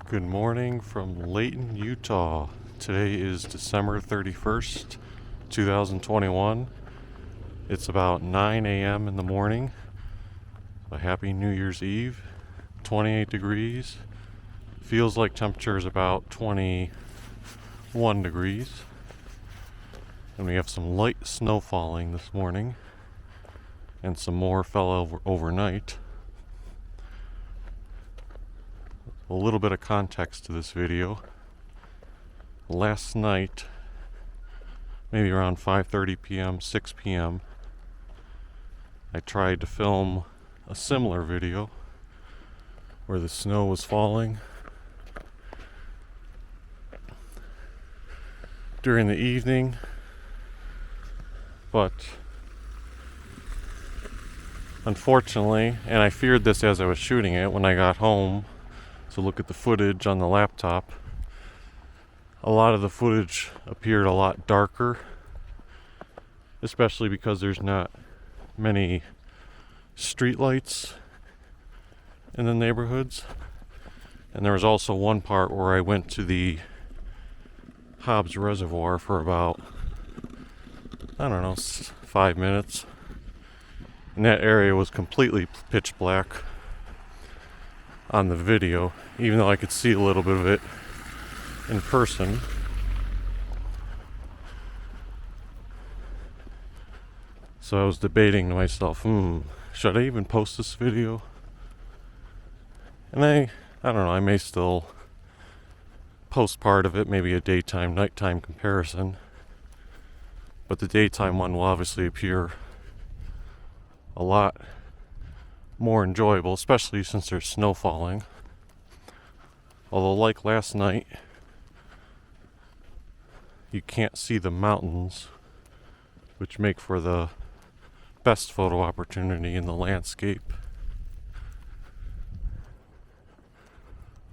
Good morning from Layton, Utah. Today is December 31st, 2021. It's about 9 a.m. in the morning. A happy New Year's Eve. 28 degrees. Feels like temperature is about 21 degrees. And we have some light snow falling this morning. And some more fell overnight. A little bit of context to this video. Last night, maybe around 5:30 p.m., 6 p.m., I tried to film a similar video where the snow was falling during the evening, but unfortunately, and I feared this as I was shooting it when I got home to look at the footage on the laptop, a lot of the footage appeared a lot darker, especially because there's not many street lights in the neighborhoods. And there was also one part where I went to the Hobbs Reservoir for about, 5 minutes. And that area was completely pitch black on the video, even though I could see a little bit of it in person. So I was debating to myself, should I even post this video? And I don't know, I may still post part of it, maybe a daytime, nighttime comparison. But the daytime one will obviously appear a lot more enjoyable, especially since there's snow falling. Although, like last night, you can't see the mountains, which make for the best photo opportunity in the landscape.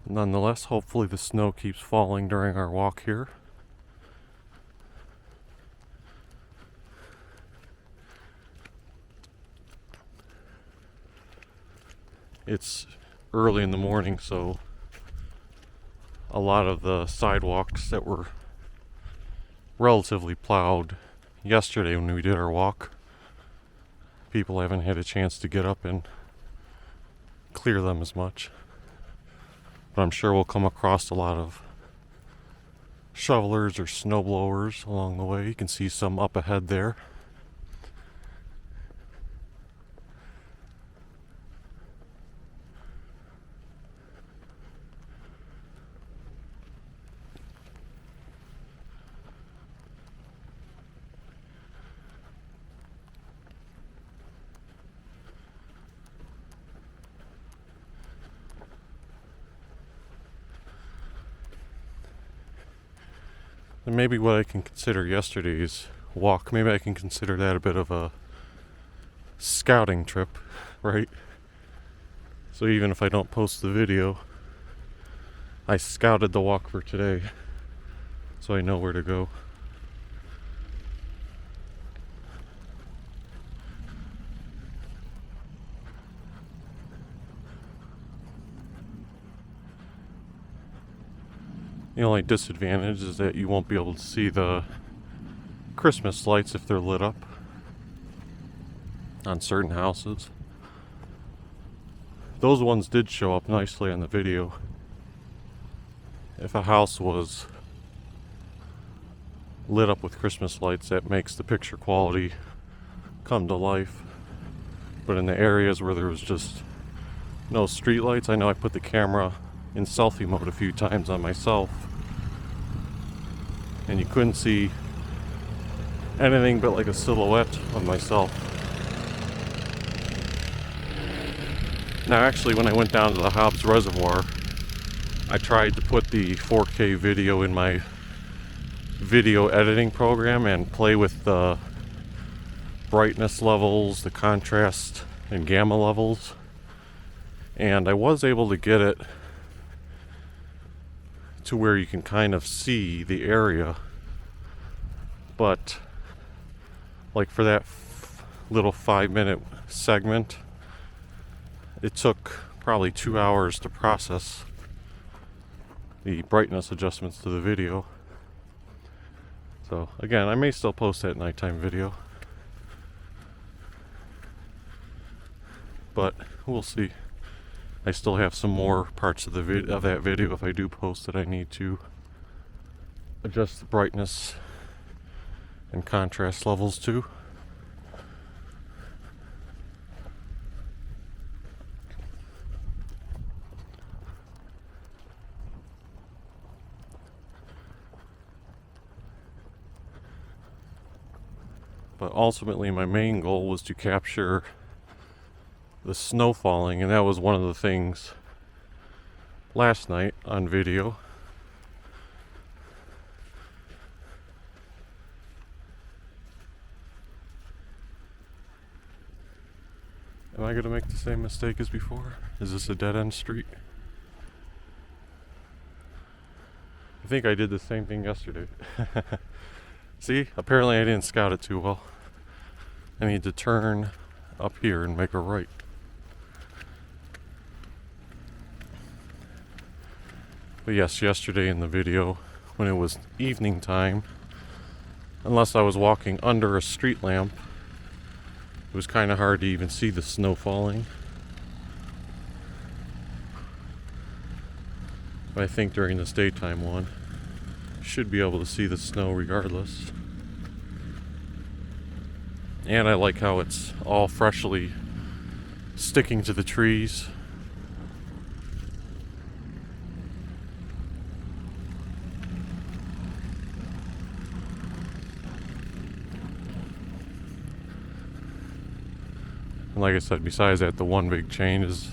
Nonetheless, hopefully the snow keeps falling during our walk here. It's early in the morning, so a lot of the sidewalks that were relatively plowed yesterday when we did our walk, people haven't had a chance to get up and clear them as much. But I'm sure we'll come across a lot of shovelers or snow blowers along the way. You can see some up ahead there. And maybe what I can consider yesterday's walk, maybe I can consider that a bit of a scouting trip, right? So even if I don't post the video, I scouted the walk for today, so I know where to go. The only disadvantage is that you won't be able to see the Christmas lights if they're lit up on certain houses. Those ones did show up nicely on the video. If a house was lit up with Christmas lights, that makes the picture quality come to life. But in the areas where there was just no street lights, I know I put the camera in selfie mode a few times on myself, and you couldn't see anything but like a silhouette of myself. Now actually, when I went down to the Hobbs Reservoir, I tried to put the 4K video in my video editing program and play with the brightness levels, the contrast and gamma levels, and I was able to get it to where you can kind of see the area, but like for that little 5-minute segment, it took probably 2 hours to process the brightness adjustments to the video. So again, I may still post that nighttime video, but we'll see. I still have some more parts of that video, if I do post it, I need to adjust the brightness and contrast levels to. But ultimately my main goal was to capture the snow falling, and that was one of the things last night on video. Am I going to make the same mistake as before? Is this a dead-end street? I think I did the same thing yesterday. See, apparently I didn't scout it too well. I need to turn up here and make a right. But yes, yesterday in the video, when it was evening time, unless I was walking under a street lamp, it was kind of hard to even see the snow falling. But I think during this daytime one, you should be able to see the snow regardless. And I like how it's all freshly sticking to the trees. And like I said, besides that, the one big change is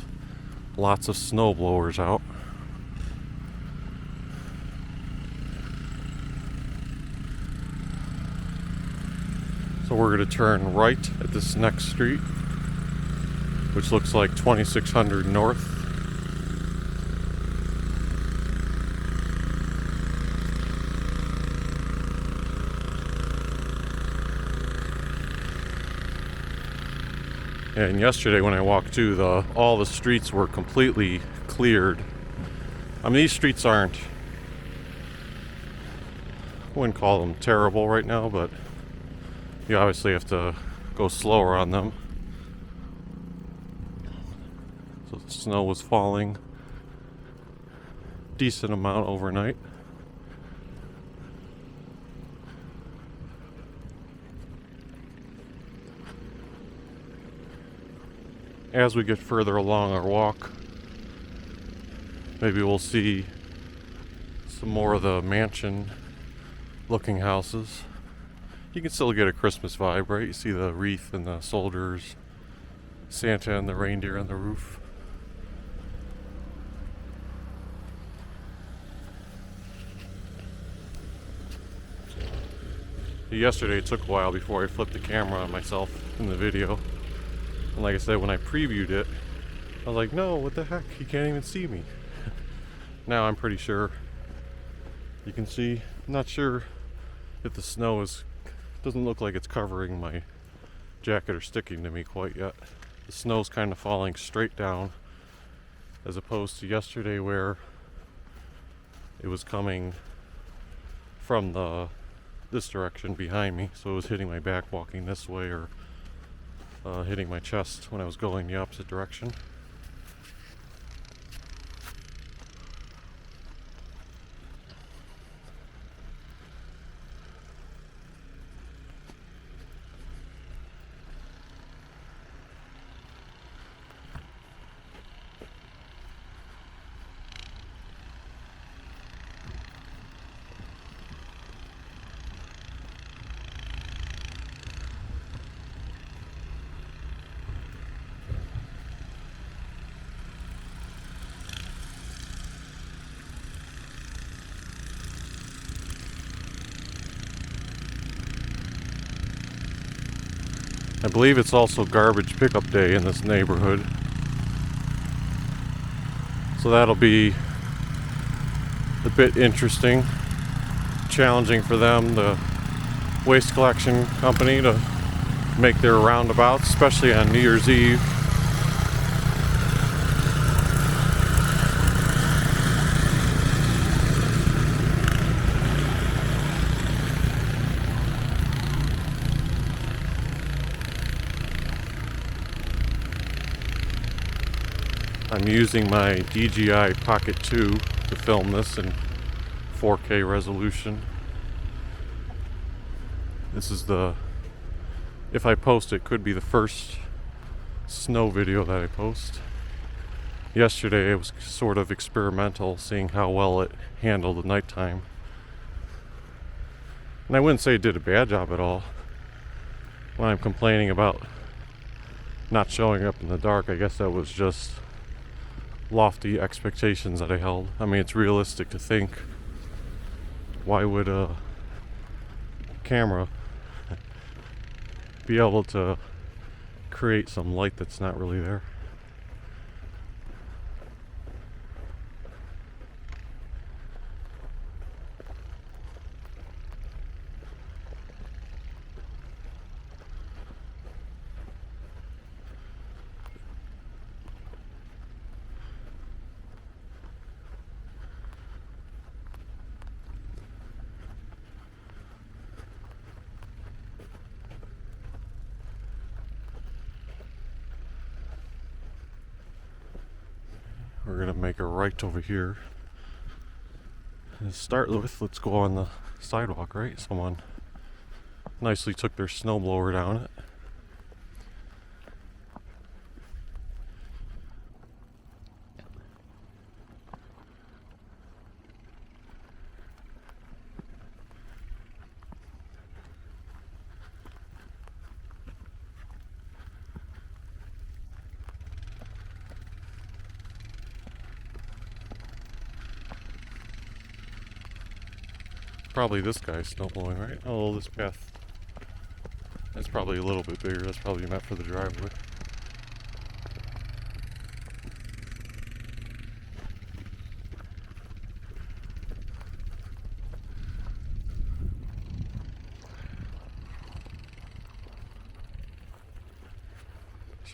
lots of snow blowers out. So we're going to turn right at this next street, which looks like 2600 North. And yesterday when I walked too, all the streets were completely cleared. I mean, these streets aren't, I wouldn't call them terrible right now, but you obviously have to go slower on them. So the snow was falling decent amount overnight. As we get further along our walk, maybe we'll see some more of the mansion looking houses. You can still get a Christmas vibe, right? You see the wreath and the soldiers, Santa and the reindeer on the roof. Yesterday it took a while before I flipped the camera on myself in the video. And like I said, when I previewed it, I was like, no, what the heck? You can't even see me. Now I'm pretty sure you can see. I'm not sure if the snow doesn't look like it's covering my jacket or sticking to me quite yet. The snow's kind of falling straight down, as opposed to yesterday where it was coming from this direction behind me, so it was hitting my back walking this way, or hitting my chest when I was going the opposite direction. I believe it's also garbage pickup day in this neighborhood. So that'll be a bit interesting, challenging for them, the waste collection company, to make their roundabouts, especially on New Year's Eve. I'm using my DJI Pocket 2 to film this in 4K resolution. This is if I post it, could be the first snow video that I post. Yesterday it was sort of experimental, seeing how well it handled the nighttime. And I wouldn't say it did a bad job at all. When I'm complaining about not showing up in the dark, I guess that was just lofty expectations that I held. I mean, it's realistic to think, why would a camera be able to create some light that's not really there? We're gonna make a right over here. And to start with, let's go on the sidewalk, right? Someone nicely took their snowblower down it. Probably this guy's snowblowing, right? Oh, this path. That's probably a little bit bigger. That's probably meant for the driveway.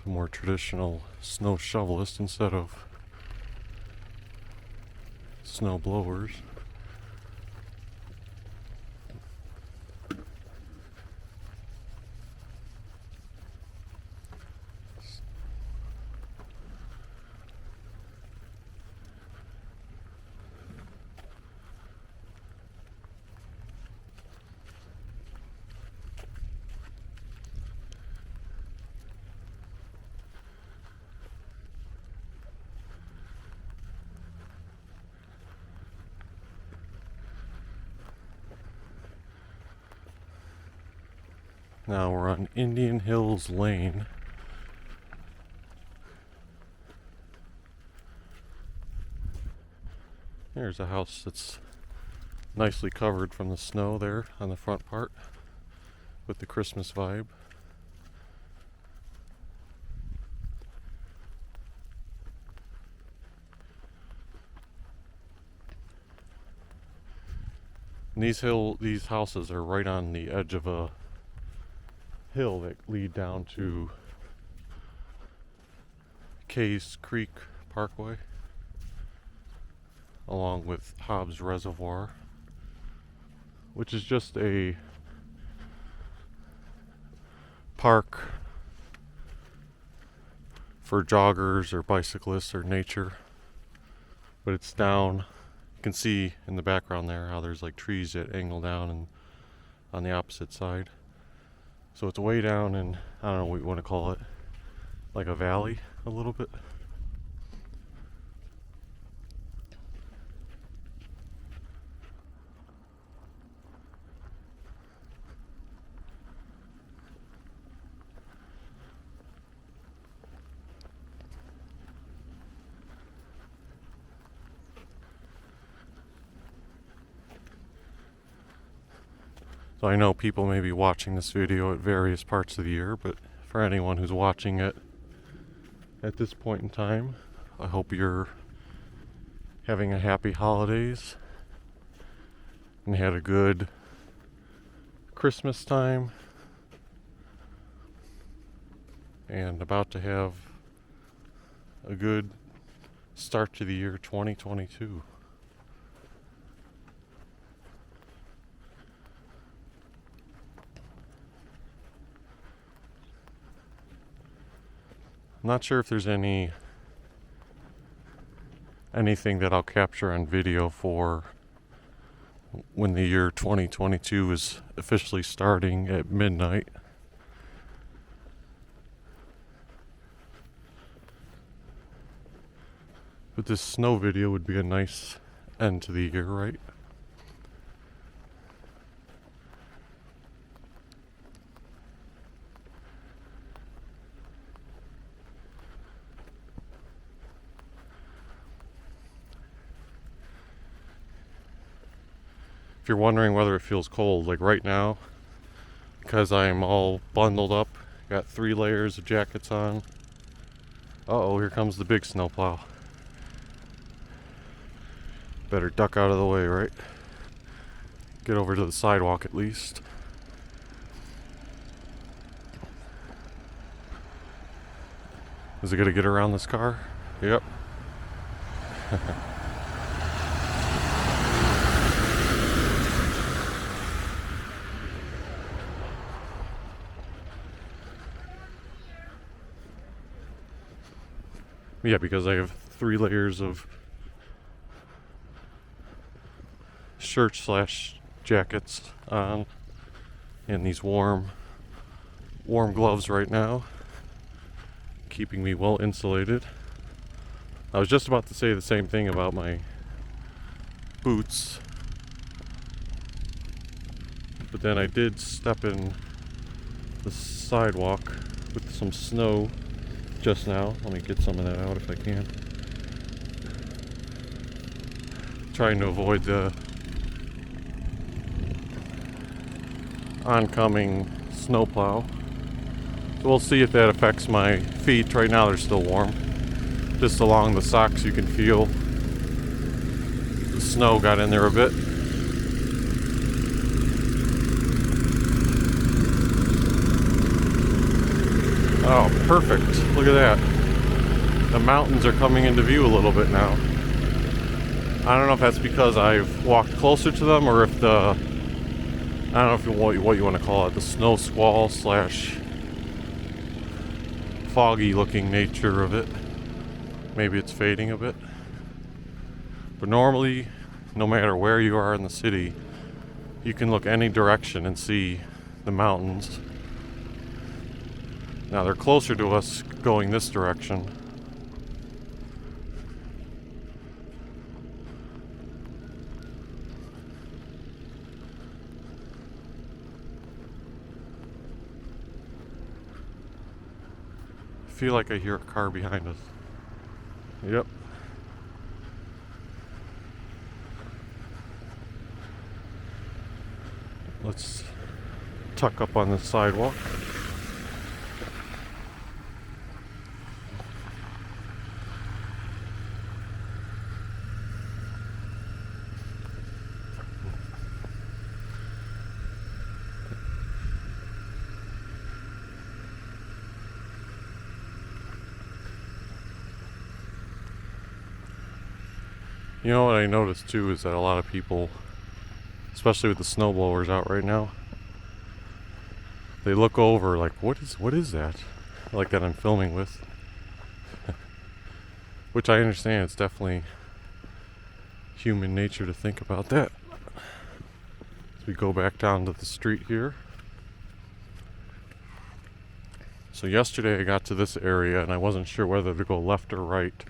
Some more traditional snow shovelists instead of snow blowers. Now we're on Indian Hills Lane. There's a house that's nicely covered from the snow there on the front part with the Christmas vibe. And these houses are right on the edge of a hill that lead down to Kays Creek Parkway, along with Hobbs Reservoir, which is just a park for joggers or bicyclists or nature. But it's down, you can see in the background there how there's like trees that angle down and on the opposite side. So it's way down in, I don't know what you want to call it, like a valley a little bit. So I know people may be watching this video at various parts of the year, but for anyone who's watching it at this point in time, I hope you're having a happy holidays and had a good Christmas time and about to have a good start to the year 2022. I'm not sure if there's any anything that I'll capture on video for when the year 2022 is officially starting at midnight. But this snow video would be a nice end to the year, right? If you're wondering whether it feels cold, like right now, because I'm all bundled up, got 3 layers of jackets on. Uh-oh, here comes the big snowplow. Better duck out of the way, right? Get over to the sidewalk at least. Is it gonna get around this car? Yep. Yeah, because I have 3 layers of shirts / jackets on and these warm gloves right now, keeping me well insulated. I was just about to say the same thing about my boots, but then I did step in the sidewalk with some snow just now. Let me get some of that out if I can. Trying to avoid the oncoming snowplow. So we'll see if that affects my feet. Right now they're still warm. Just along the socks you can feel the snow got in there a bit. Oh, perfect. Look at that. The mountains are coming into view a little bit now. I don't know if that's because I've walked closer to them or if I don't know if what you want to call it, the snow squall / foggy looking nature of it. Maybe it's fading a bit. But normally, no matter where you are in the city, you can look any direction and see the mountains. Now they're closer to us going this direction. I feel like I hear a car behind us. Yep. Let's tuck up on the sidewalk. You know what I noticed too is that a lot of people, especially with the snowblowers out right now, they look over like, what is that? Like that I'm filming with. Which I understand, it's definitely human nature to think about that. As we go back down to the street here. So yesterday I got to this area and I wasn't sure whether to go left or right.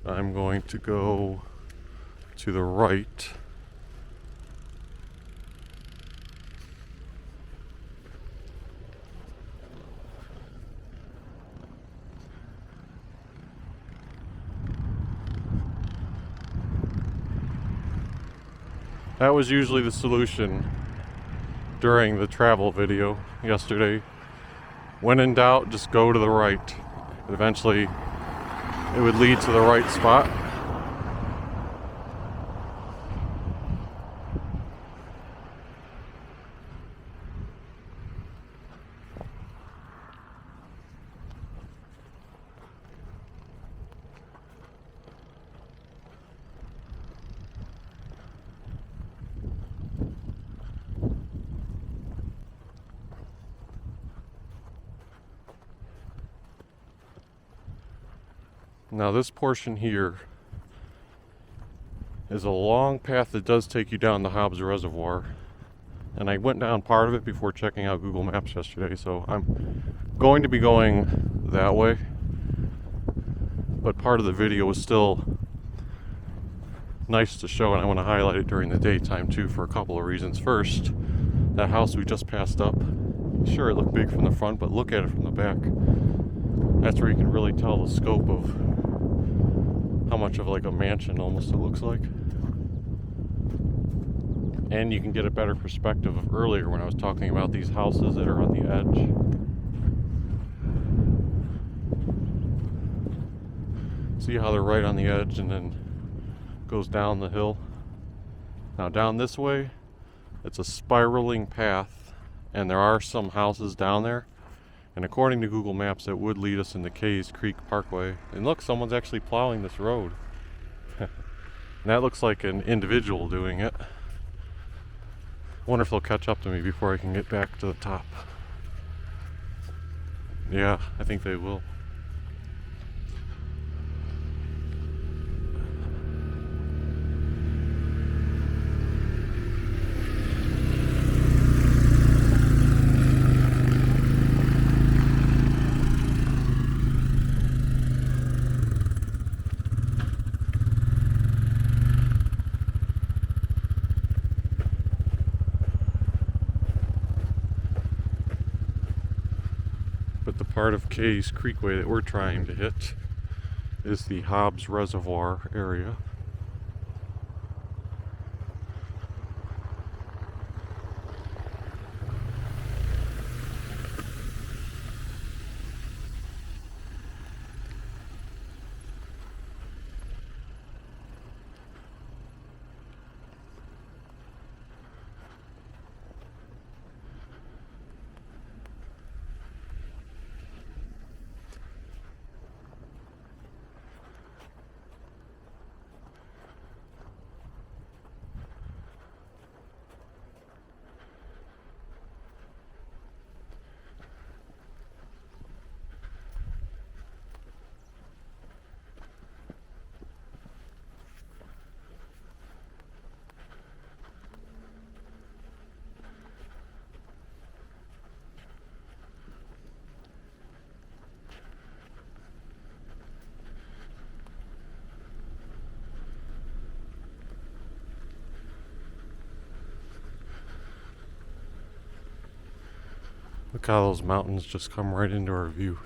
I'm going to go to the right. That was usually the solution during the travel video yesterday. When in doubt, just go to the right. Eventually, it would lead to the right spot. Now this portion here is a long path that does take you down the Hobbs Reservoir. And I went down part of it before checking out Google Maps yesterday, so I'm going to be going that way. But part of the video was still nice to show, and I want to highlight it during the daytime too for a couple of reasons. First, that house we just passed up, sure it looked big from the front, but look at it from the back. That's where you can really tell the scope of how much of like a mansion almost it looks like. And you can get a better perspective of earlier when I was talking about these houses that are on the edge. See how they're right on the edge and then goes down the hill. Now down this way, it's a spiraling path, and there are some houses down there. And according to Google Maps, it would lead us into Kays Creek Parkway. And look, someone's actually plowing this road. And that looks like an individual doing it. Wonder if they'll catch up to me before I can get back to the top. Yeah, I think they will. But the part of Kays Creekway that we're trying to hit is the Hobbs Reservoir area. Look how those mountains just come right into our view.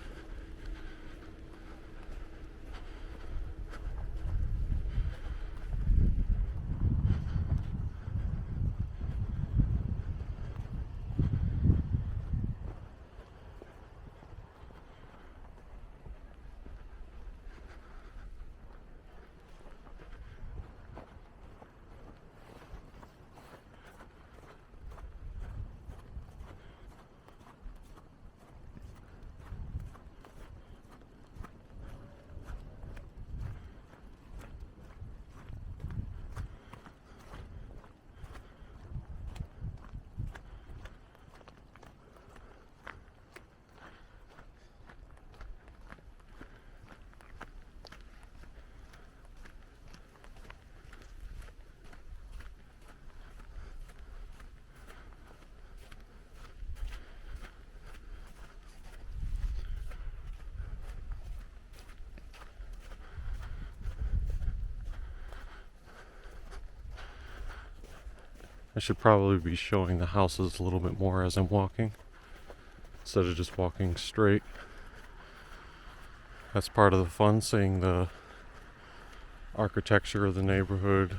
I should probably be showing the houses a little bit more as I'm walking, instead of just walking straight. That's part of the fun, seeing the architecture of the neighborhood,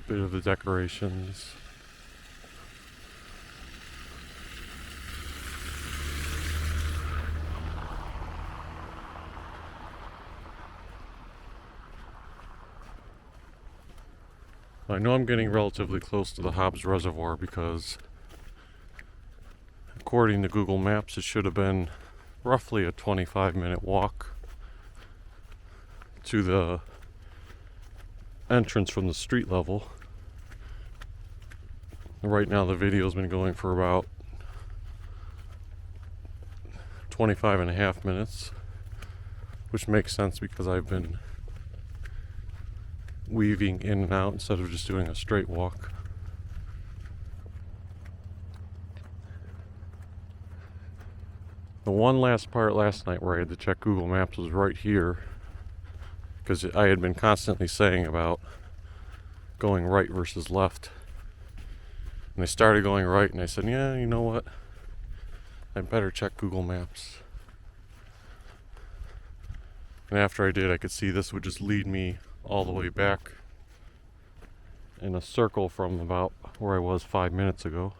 bit of the decorations. I know I'm getting relatively close to the Hobbs Reservoir because according to Google Maps it should have been roughly a 25-minute walk to the entrance from the street level. Right now the video's been going for about 25 and a half minutes. which makes sense because I've been weaving in and out instead of just doing a straight walk. The one last part last night where I had to check Google Maps was right here, because I had been constantly saying about going right versus left. And I started going right, and I said, yeah, you know what? I better check Google Maps. And after I did, I could see this would just lead me all the way back in a circle from about where I was 5 minutes ago.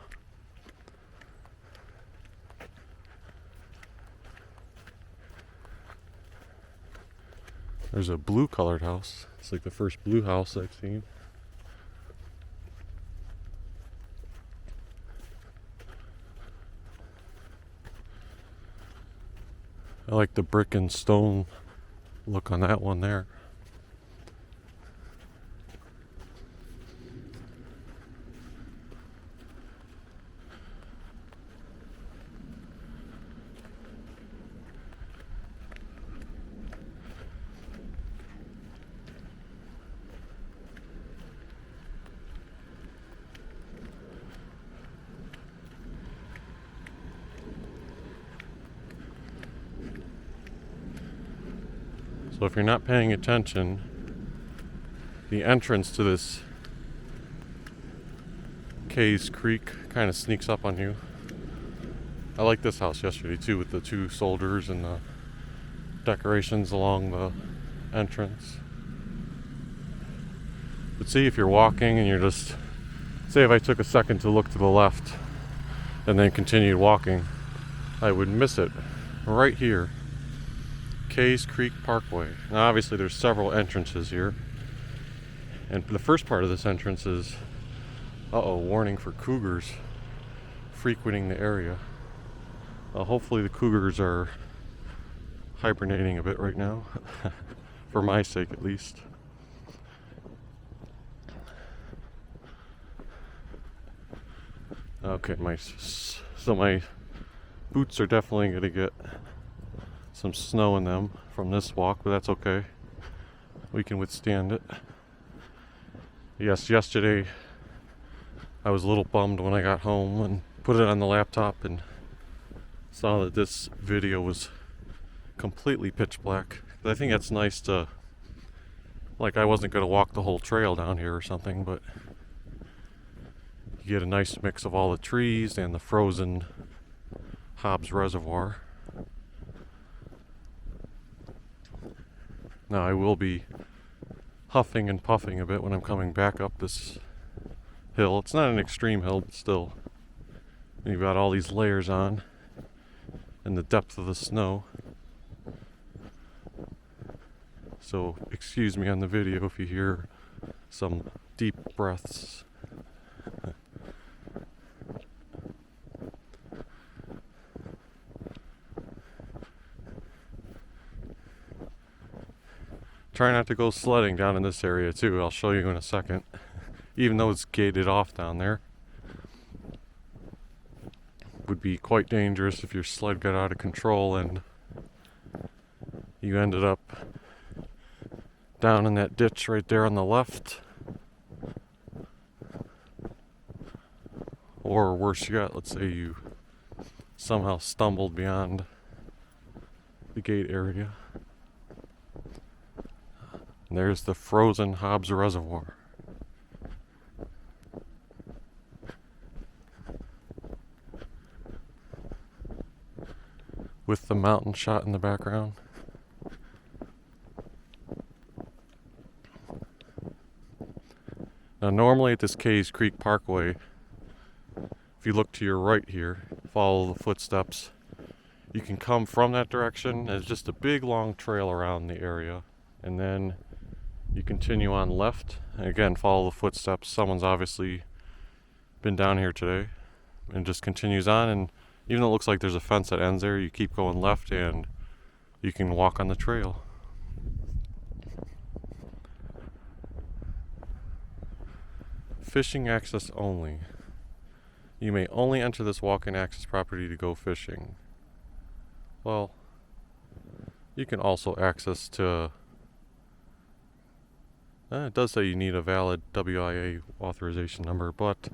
There's a blue colored house. It's like the first blue house I've seen. I like the brick and stone look on that one there. So if you're not paying attention, the entrance to this Kays Creek kind of sneaks up on you. I like this house yesterday too, with the two soldiers and the decorations along the entrance. But see, if you're walking and you're just, say if I took a second to look to the left and then continued walking, I would miss it right here. Kays Creek Parkway. Now obviously there's several entrances here, and the first part of this entrance is warning for cougars frequenting the area. Hopefully the cougars are hibernating a bit right now for my sake at least. Okay, my boots are definitely going to get some snow in them from this walk, but that's okay. We can withstand it. Yes, yesterday I was a little bummed when I got home and put it on the laptop and saw that this video was completely pitch black. I think that's nice to, like, I wasn't going to walk the whole trail down here or something, but you get a nice mix of all the trees and the frozen Hobbs Reservoir. Now I will be huffing and puffing a bit when I'm coming back up this hill. It's not an extreme hill, but still. And you've got all these layers on and the depth of the snow. So excuse me on the video if you hear some deep breaths. Try not to go sledding down in this area too. I'll show you in a second. Even though it's gated off down there, would be quite dangerous if your sled got out of control and you ended up down in that ditch right there on the left. Or worse yet, let's say you somehow stumbled beyond the gate area. And there's the frozen Hobbs Reservoir. With the mountain shot in the background. Now normally at this Kays Creek Parkway, if you look to your right here, follow the footsteps, you can come from that direction. There's just a big long trail around the area, and then you continue on left, and again follow the footsteps. Someone's obviously been down here today, and just continues on. And even though it looks like there's a fence that ends there, you keep going left and you can walk on the trail. Fishing access only. You may only enter this walk-in access property to go fishing. Well, You can also access to, it does say you need a valid WIA authorization number, but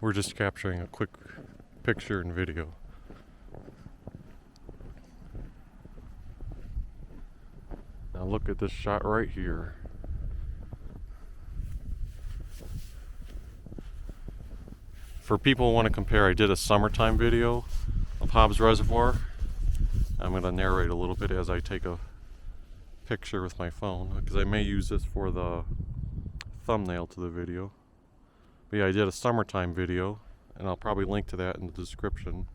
we're just capturing a quick picture and video. Now look at this shot right here. For people who want to compare, I did a summertime video of Hobbs Reservoir. I'm going to narrate a little bit as I take a picture with my phone, because I may use this for the thumbnail to the video. But yeah, I did a summertime video, and I'll probably link to that in the description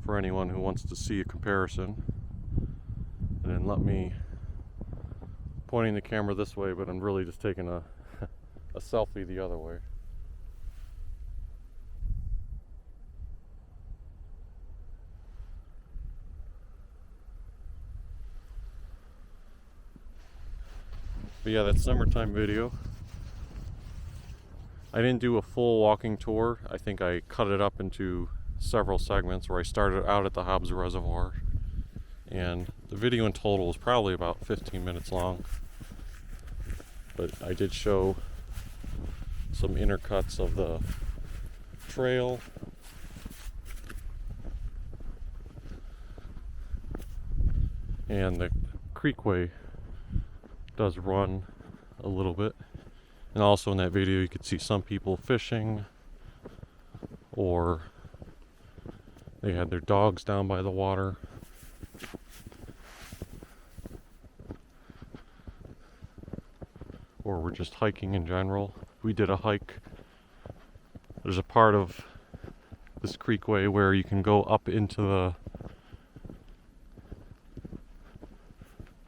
for anyone who wants to see a comparison. And then let me, pointing the camera this way, but I'm really just taking a selfie the other way. But yeah, that summertime video, I didn't do a full walking tour. I think I cut it up into several segments where I started out at the Hobbs Reservoir, and the video in total was probably about 15 minutes long, but I did show some intercuts of the trail, and the creekway does run a little bit. And also in that video you could see some people fishing, or they had their dogs down by the water. Or we're just hiking in general. We did a hike. There's a part of this creekway where you can go up into the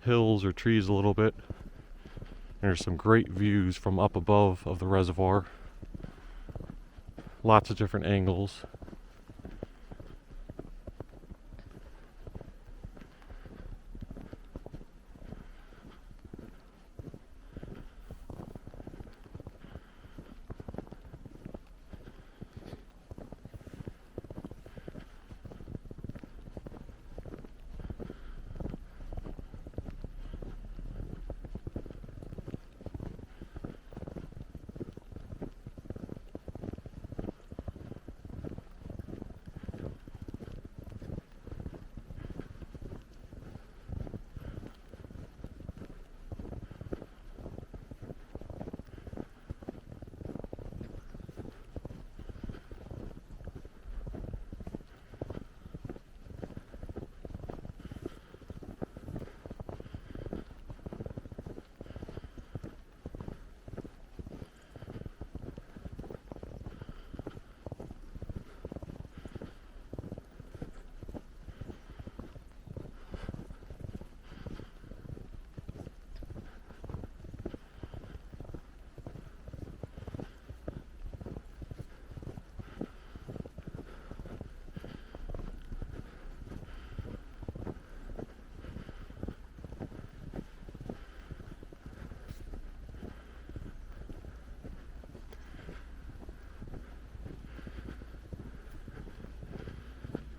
hills or trees a little bit. There's some great views from up above of the reservoir. Lots of different angles.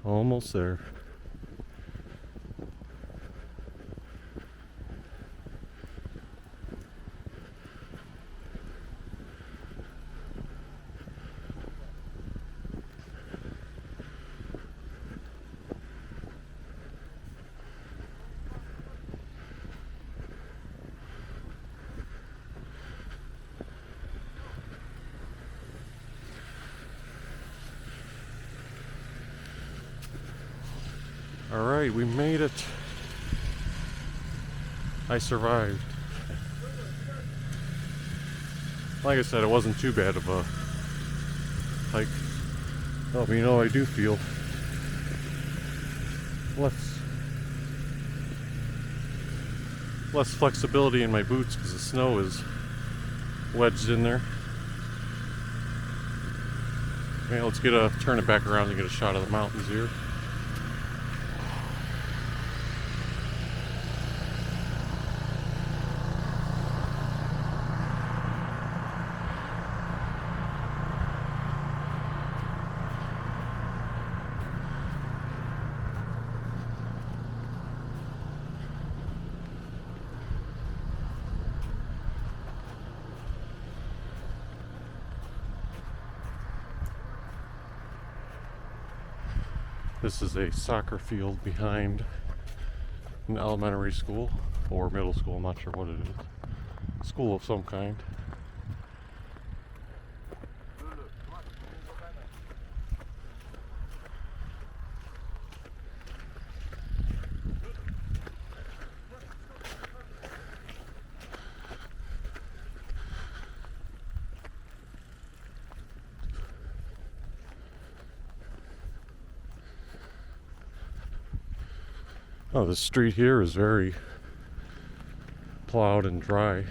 Almost there. Alright, we made it. I survived. Like I said, it wasn't too bad of a hike. Oh, but you know, I do feel less flexibility in my boots because the snow is wedged in there. Okay, let's turn it back around and get a shot of the mountains here. This is a soccer field behind an elementary school or middle school, I'm not sure what it is. School of some kind. Oh, the street here is very plowed and dry.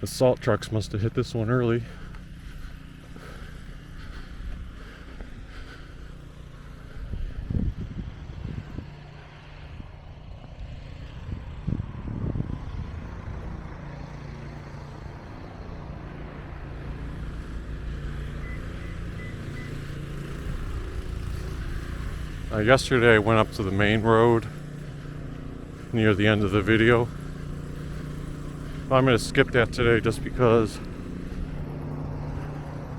The salt trucks must have hit this one early. Yesterday I went up to the main road near the end of the video. I'm going to skip that today just because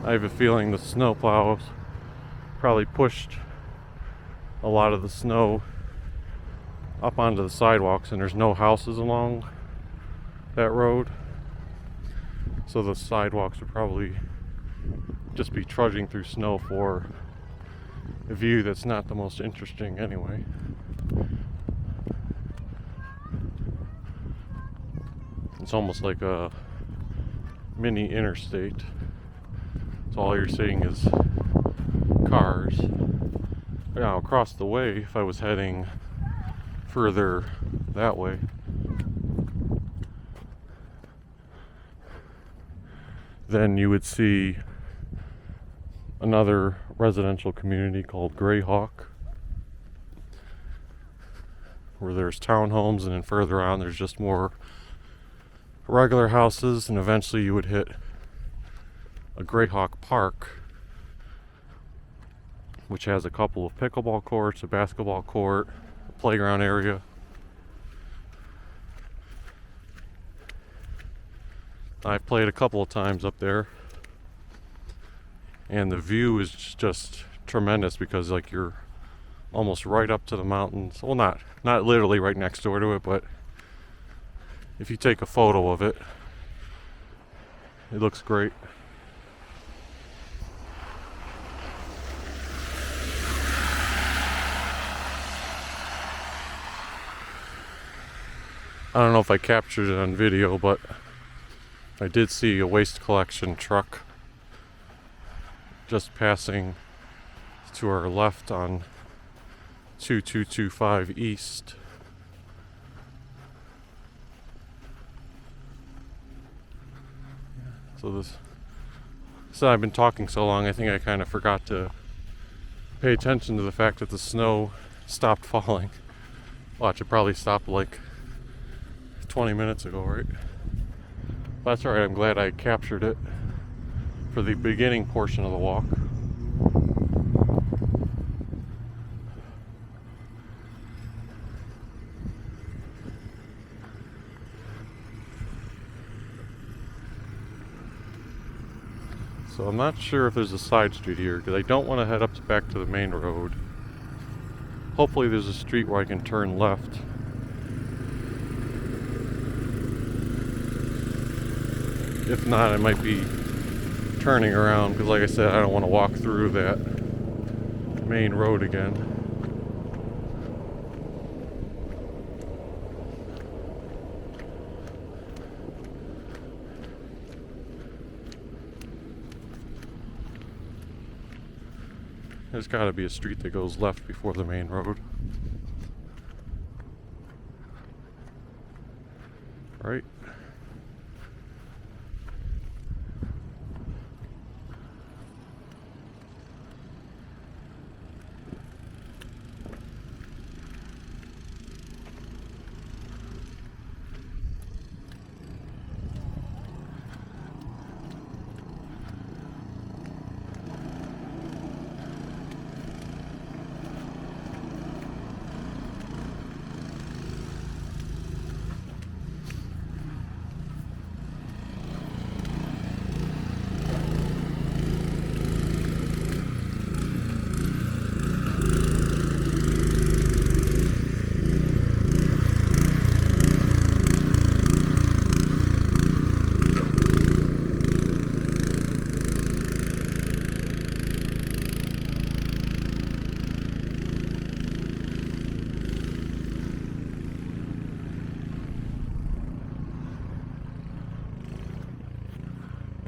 I have a feeling the snow plows probably pushed a lot of the snow up onto the sidewalks, and there's no houses along that road, so the sidewalks would probably just be trudging through snow for a view that's not the most interesting anyway. It's almost like a mini interstate. So all you're seeing is cars. Now across the way, if I was heading further that way, then you would see another residential community called Greyhawk, where there's townhomes, and then further on there's just more regular houses, and eventually you would hit a Greyhawk Park, which has a couple of pickleball courts, a basketball court, a playground area. I've played a couple of times up there, and the view is just tremendous because like you're almost right up to the mountains. Well, not literally right next door to it, but if you take a photo of it, it looks great. I don't know if I captured it on video, but I did see a waste collection truck just passing to our left on 2225 East. So I've been talking so long, I think I kind of forgot to pay attention to the fact that the snow stopped falling. Watch, it probably stopped like 20 minutes ago, right? But that's alright, I'm glad I captured it for the beginning portion of the walk. So I'm not sure if there's a side street here because I don't want to head back to the main road. Hopefully there's a street where I can turn left. If not, I might be turning around because like I said, I don't want to walk through that main road again. There's got to be a street that goes left before the main road. Right?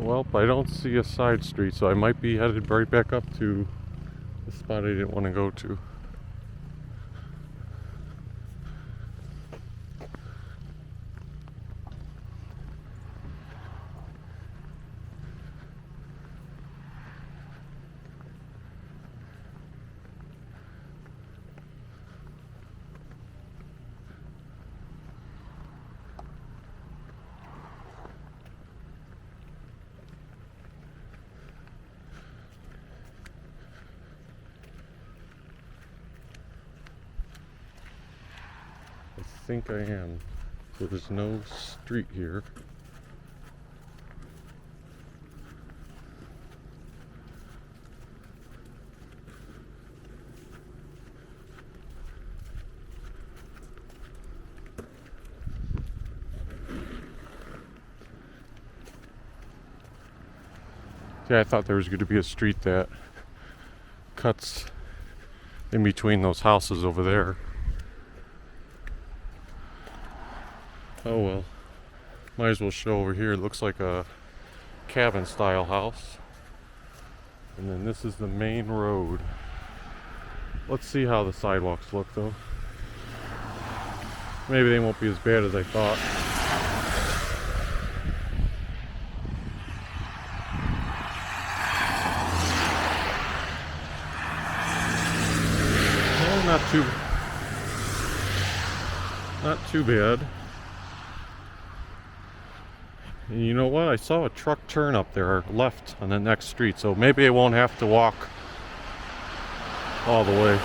Well, I don't see a side street, so I might be headed right back up to the spot I didn't want to go to. I think I am. So there's no street here. Yeah, I thought there was going to be a street that cuts in between those houses over there. Oh well, might as well show over here. It looks like a cabin style house. And then this is the main road. Let's see how the sidewalks look though. Maybe they won't be as bad as I thought. Well, not too bad. And you know what? I saw a truck turn up there left on the next street, so maybe I won't have to walk all the way.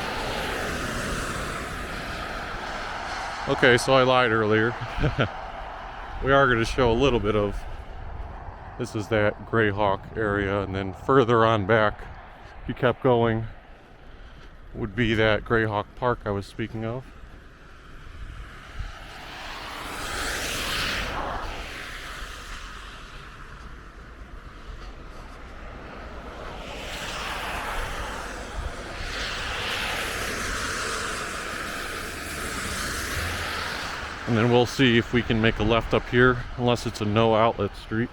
Okay, so I lied earlier. We are going to show a little bit of, this is that Greyhawk area, and then further on back, if you kept going, would be that Greyhawk Park I was speaking of. And then we'll see if we can make a left up here, unless it's a no outlet street.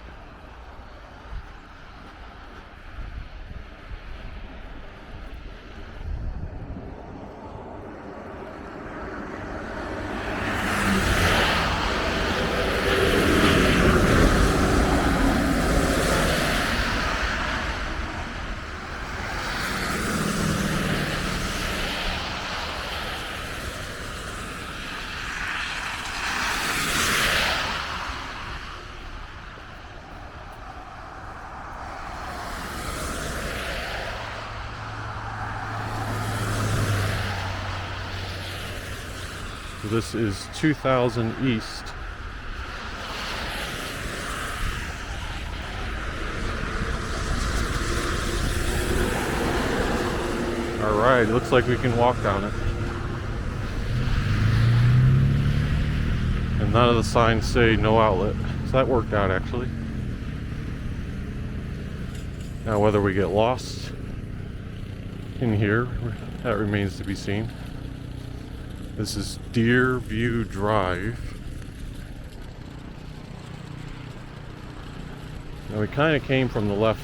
This is 2000 East. Alright, looks like we can walk down it. And none of the signs say no outlet. So that worked out actually. Now whether we get lost in here, that remains to be seen. This is Deer View Drive. Now we kind of came from the left.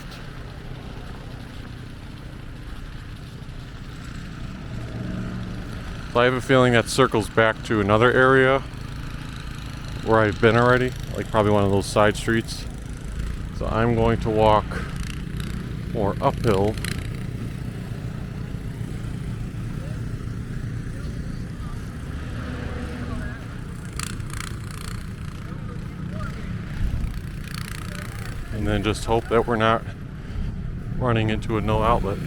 So I have a feeling that circles back to another area where I've been already, like probably one of those side streets. So I'm going to walk more uphill. And then just hope that we're not running into a no outlet.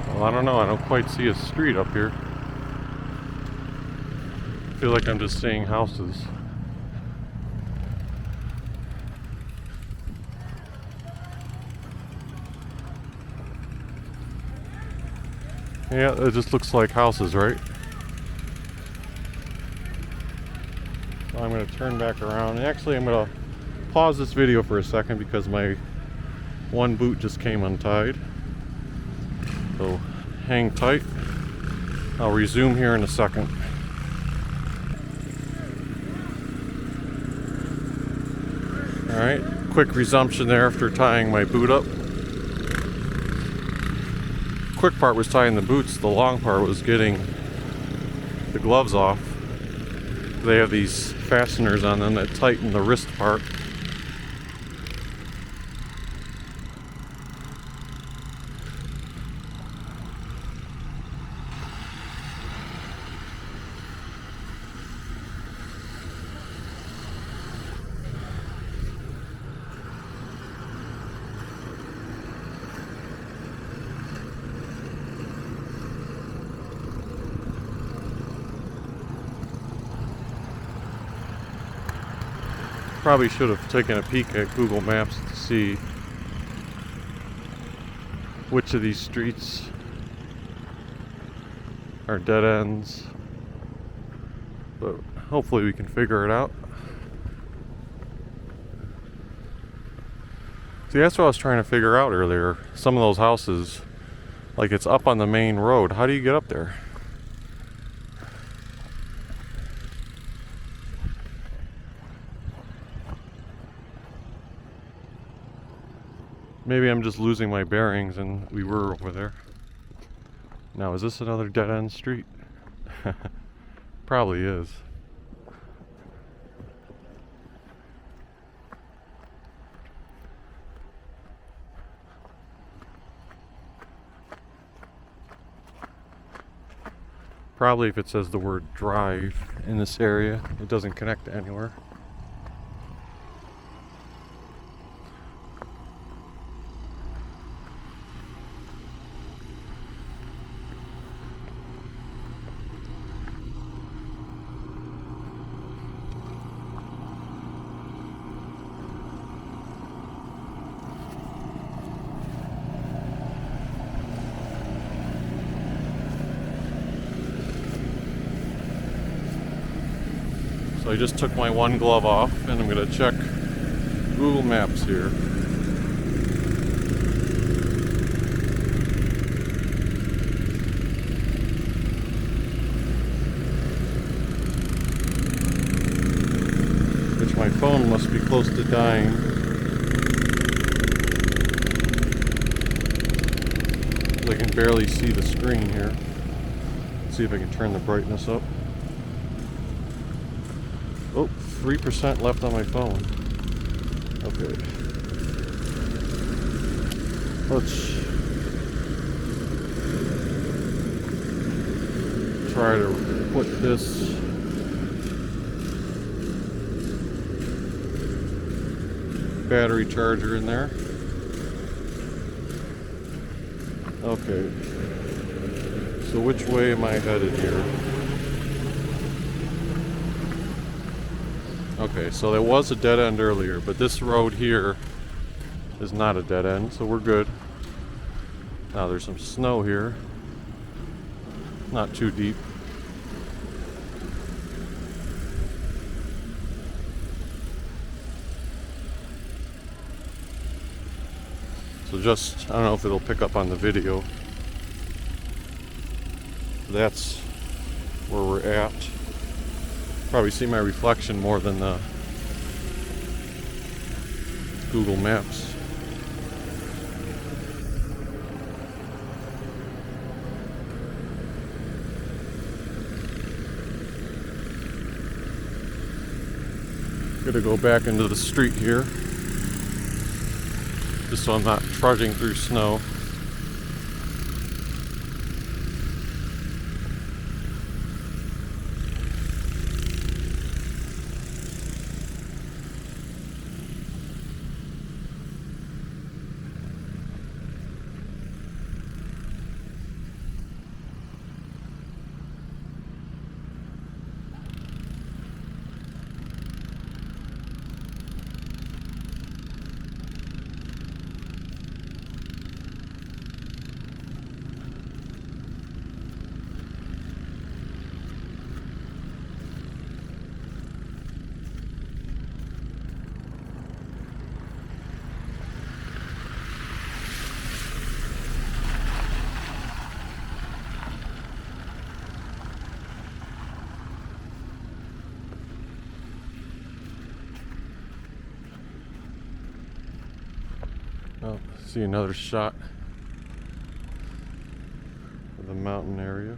Well, I don't know. I don't quite see a street up here. I feel like I'm just seeing houses. Yeah, it just looks like houses, right? So I'm going to turn back around. And actually, I'm going to pause this video for a second because my one boot just came untied. So hang tight. I'll resume here in a second. Alright, quick resumption there after tying my boot up. Quick part was tying the boots, the long part was getting the gloves off. They have these fasteners on them that tighten the wrist part. Probably should have taken a peek at Google Maps to see which of these streets are dead ends, but hopefully we can figure it out. See, that's what I was trying to figure out earlier. Some of those houses, like it's up on the main road. How do you get up there? Maybe I'm just losing my bearings and we were over there. Now, is this another dead-end street? Probably is. Probably if it says the word drive in this area, it doesn't connect to anywhere. So I just took my one glove off and I'm going to check Google Maps here. Which my phone must be close to dying. I can barely see the screen here. Let's see if I can turn the brightness up. Oh, 3% left on my phone. Okay. Let's try to put this battery charger in there. Okay. So which way am I headed here? Okay, so there was a dead end earlier, but this road here is not a dead end, so we're good. Now there's some snow here. Not too deep. So just, I don't know if it'll pick up on the video. That's where we're at. Probably see my reflection more than the Google Maps. Gonna go back into the street here, just so I'm not trudging through snow. Oh, see another shot of the mountain area.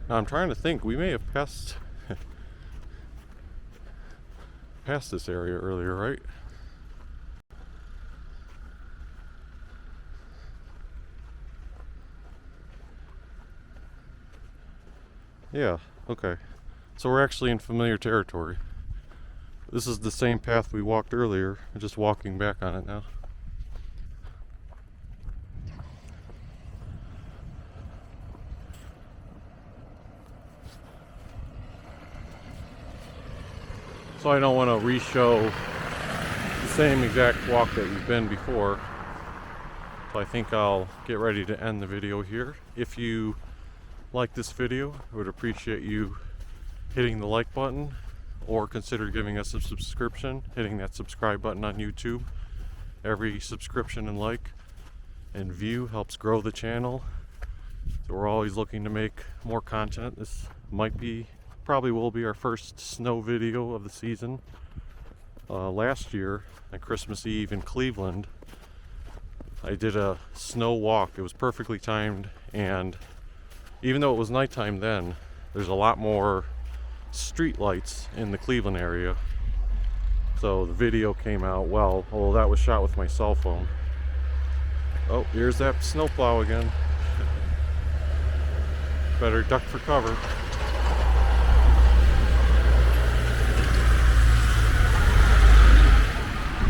Now I'm trying to think, we may have passed past this area earlier, right? Yeah, okay. So we're actually in familiar territory. This is the same path we walked earlier. We're just walking back on it now. So I don't want to re-show the same exact walk that you've been before. So I think I'll get ready to end the video here. If you like this video, I would appreciate you hitting the like button, or consider giving us a subscription, hitting that subscribe button on YouTube. Every subscription and like and view helps grow the channel. So we're always looking to make more content. This probably will be our first snow video of the season. Last year on Christmas Eve in Cleveland, I did a snow walk. It was perfectly timed, and even though it was nighttime then, there's a lot more street lights in the Cleveland area. So the video came out well, although that was shot with my cell phone. Oh, here's that snowplow again. Better duck for cover.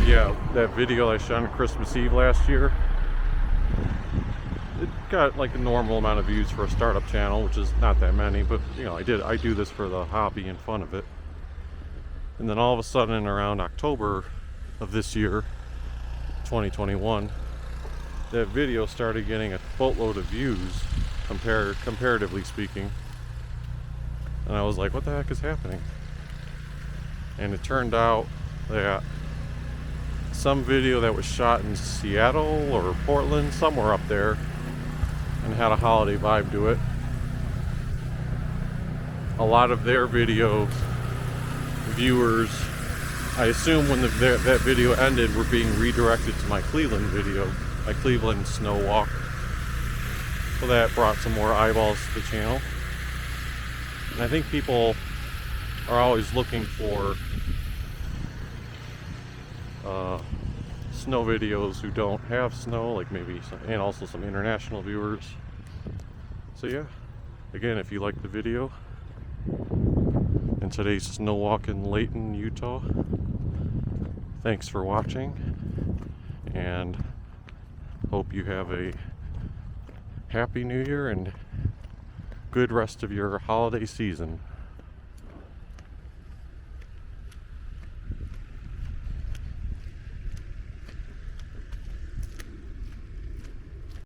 Yeah, that video I shot on Christmas Eve last year, it got like a normal amount of views for a startup channel, which is not that many, but you know, I do this for the hobby and fun of it. And then all of a sudden around October of this year, 2021, that video started getting a boatload of views, comparatively speaking. And I was like, what the heck is happening? And it turned out that some video that was shot in Seattle or Portland, somewhere up there, and had a holiday vibe to it, a lot of their video viewers, I assume when that video ended, were being redirected to my Cleveland video, my Cleveland snow walk. So that brought some more eyeballs to the channel. And I think people are always looking for snow videos who don't have snow, like maybe some, and also some international viewers. So yeah, again, if you like the video and today's snow walk in Layton, Utah, thanks for watching, and hope you have a happy new year and good rest of your holiday season.